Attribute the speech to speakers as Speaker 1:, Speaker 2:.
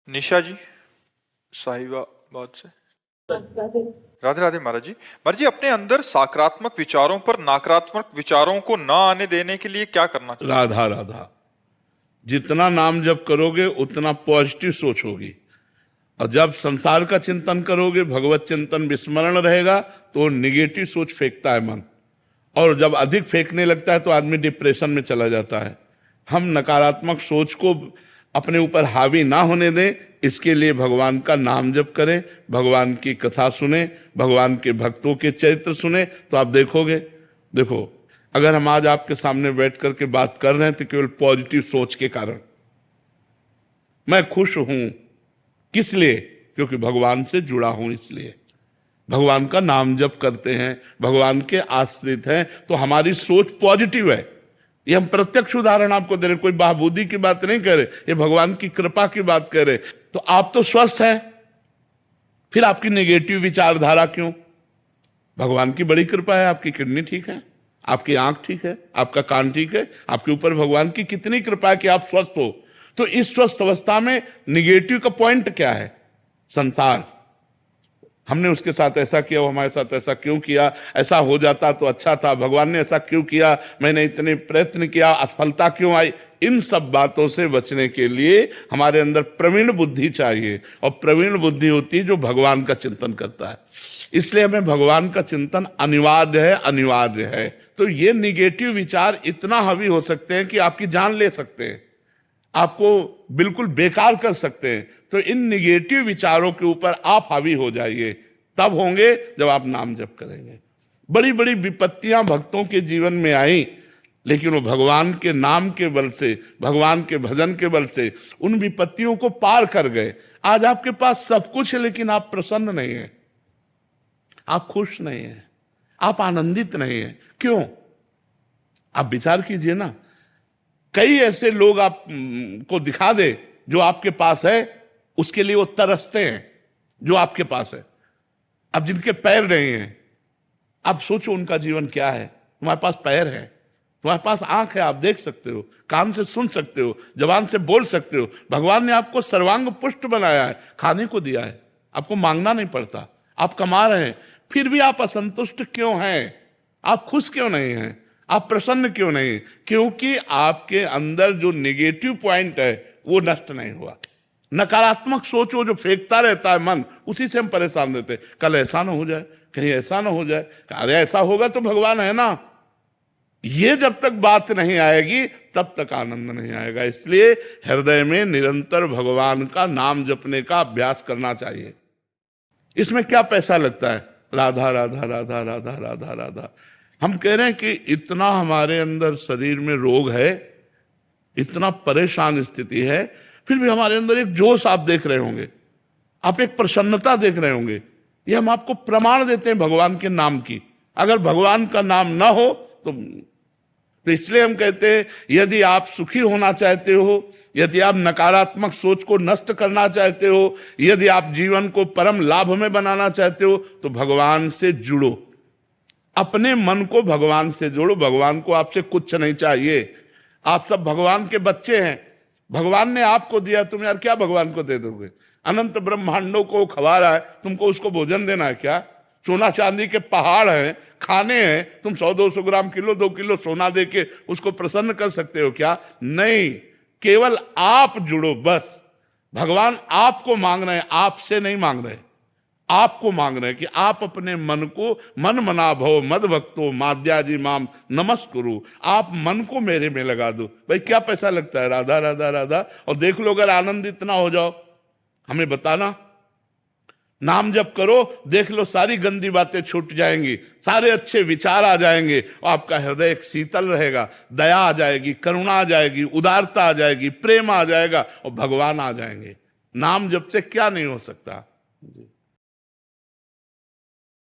Speaker 1: निशा जी साहिबाबाद से। राधे राधे महाराज जी। महाराज जी, अपने अंदर सकारात्मक विचारों पर नकारात्मक विचारों को ना आने देने के लिए क्या करना चाहिए?
Speaker 2: राधा राधा, जितना नाम जप करोगे उतना पॉजिटिव सोच होगी, और जब संसार का चिंतन करोगे, भगवत चिंतन विस्मरण रहेगा, तो निगेटिव सोच फेंकता है मन, और जब अधिक फेंकने लगता है तो आदमी डिप्रेशन में चला जाता है। हम नकारात्मक सोच को अपने ऊपर हावी ना होने दें, इसके लिए भगवान का नाम जप करें, भगवान की कथा सुने, भगवान के भक्तों के चरित्र सुने, तो आप देखोगे। देखो, अगर हम आज आपके सामने बैठ करके बात कर रहे हैं तो केवल पॉजिटिव सोच के कारण। मैं खुश हूं, किस लिए? क्योंकि भगवान से जुड़ा हूं, इसलिए भगवान का नाम जप करते हैं, भगवान के आश्रित हैं, तो हमारी सोच पॉजिटिव है। ये हम प्रत्यक्ष उदाहरण आपको दे रहे, कोई बहाबूदी की बात नहीं कर रहे, ये भगवान की कृपा की बात कर रहे। तो आप तो स्वस्थ हैं, फिर आपकी नेगेटिव विचारधारा क्यों? भगवान की बड़ी कृपा है, आपकी किडनी ठीक है, आपकी आंख ठीक है, आपका कान ठीक है, आपके ऊपर भगवान की कितनी कृपा है कि आप स्वस्थ हो। तो इस स्वस्थ अवस्था में निगेटिव का पॉइंट क्या है? संसार। हमने उसके साथ ऐसा किया, वो हमारे साथ ऐसा क्यों किया, ऐसा हो जाता तो अच्छा था, भगवान ने ऐसा क्यों किया, मैंने इतने प्रयत्न किया, असफलता क्यों आई। इन सब बातों से बचने के लिए हमारे अंदर प्रवीण बुद्धि चाहिए, और प्रवीण बुद्धि होती है जो भगवान का चिंतन करता है। इसलिए हमें भगवान का चिंतन अनिवार्य है, अनिवार्य है। तो ये निगेटिव विचार इतना हावी हो सकते हैं कि आपकी जान ले सकते हैं, आपको बिल्कुल बेकार कर सकते हैं। तो इन निगेटिव विचारों के ऊपर आप हावी हो जाइए, तब होंगे जब आप नाम जप करेंगे। बड़ी बड़ी विपत्तियां भक्तों के जीवन में आई, लेकिन वो भगवान के नाम के बल से, भगवान के भजन के बल से उन विपत्तियों को पार कर गए। आज आपके पास सब कुछ है, लेकिन आप प्रसन्न नहीं हैं, आप खुश नहीं हैं, आप आनंदित नहीं हैं। क्यों? आप विचार कीजिए ना। कई ऐसे लोग आप को दिखा दे जो आपके पास है, उसके लिए वो तरसते हैं जो आपके पास है। अब जिनके पैर नहीं हैं, आप सोचो उनका जीवन क्या है। तुम्हारे पास पैर है, तुम्हारे पास आंख है, आप देख सकते हो, कान से सुन सकते हो, जबान से बोल सकते हो। भगवान ने आपको सर्वांग पुष्ट बनाया है, खाने को दिया है, आपको मांगना नहीं पड़ता, आप कमा रहे हैं। फिर भी आप असंतुष्ट क्यों हैं? आप खुश क्यों नहीं हैं? आप प्रसन्न क्यों नहीं? क्योंकि आपके अंदर जो नेगेटिव पॉइंट है वो नष्ट नहीं हुआ। नकारात्मक सोच वो जो फेंकता रहता है मन, उसी से हम परेशान रहते हैं। कल ऐसा ना हो जाए, कहीं ऐसा ना हो जाए, अरे ऐसा होगा तो भगवान है ना। ये जब तक बात नहीं आएगी तब तक आनंद नहीं आएगा। इसलिए हृदय में निरंतर भगवान का नाम जपने का अभ्यास करना चाहिए। इसमें क्या पैसा लगता है? राधा राधा राधा राधा राधा राधा। हम कह रहे हैं कि इतना हमारे अंदर शरीर में रोग है, इतना परेशान स्थिति है, फिर भी हमारे अंदर एक जोश आप देख रहे होंगे, आप एक प्रसन्नता देख रहे होंगे। ये हम आपको प्रमाण देते हैं भगवान के नाम की। अगर भगवान का नाम ना हो तो इसलिए हम कहते हैं, यदि आप सुखी होना चाहते हो, यदि आप नकारात्मक सोच को नष्ट करना चाहते हो, यदि आप जीवन को परम लाभ में बनाना चाहते हो, तो भगवान से जुड़ो, अपने मन को भगवान से जोड़ो। भगवान को आपसे कुछ नहीं चाहिए, आप सब भगवान के बच्चे हैं। भगवान ने आपको दिया, तुम यार क्या भगवान को दे दोगे? अनंत ब्रह्मांडों को खवा रहा है, तुमको उसको भोजन देना है क्या? सोना चांदी के पहाड़ हैं, खाने हैं, तुम 100-200 ग्राम, किलो 2 किलो सोना दे के उसको प्रसन्न कर सकते हो क्या? नहीं। केवल आप जुड़ो, बस। भगवान आपको मांग रहे हैं, आपसे नहीं मांग रहे, आपको मांग रहे हैं कि आप अपने मन को मन मना भव मद भक्तो माद्याजी माम नमस्कुरु। आप मन को मेरे में लगा दो। भाई क्या पैसा लगता है? राधा राधा राधा। और देख लो, अगर आनंदित ना हो जाओ, हमें बताना। नाम जप करो, देख लो सारी गंदी बातें छूट जाएंगी, सारे अच्छे विचार आ जाएंगे, और आपका हृदय एक शीतल रहेगा, दया आ जाएगी, करुणा आ जाएगी, उदारता आ जाएगी, प्रेम आ जाएगा, और भगवान आ जाएंगे। नाम जप से क्या नहीं हो सकता।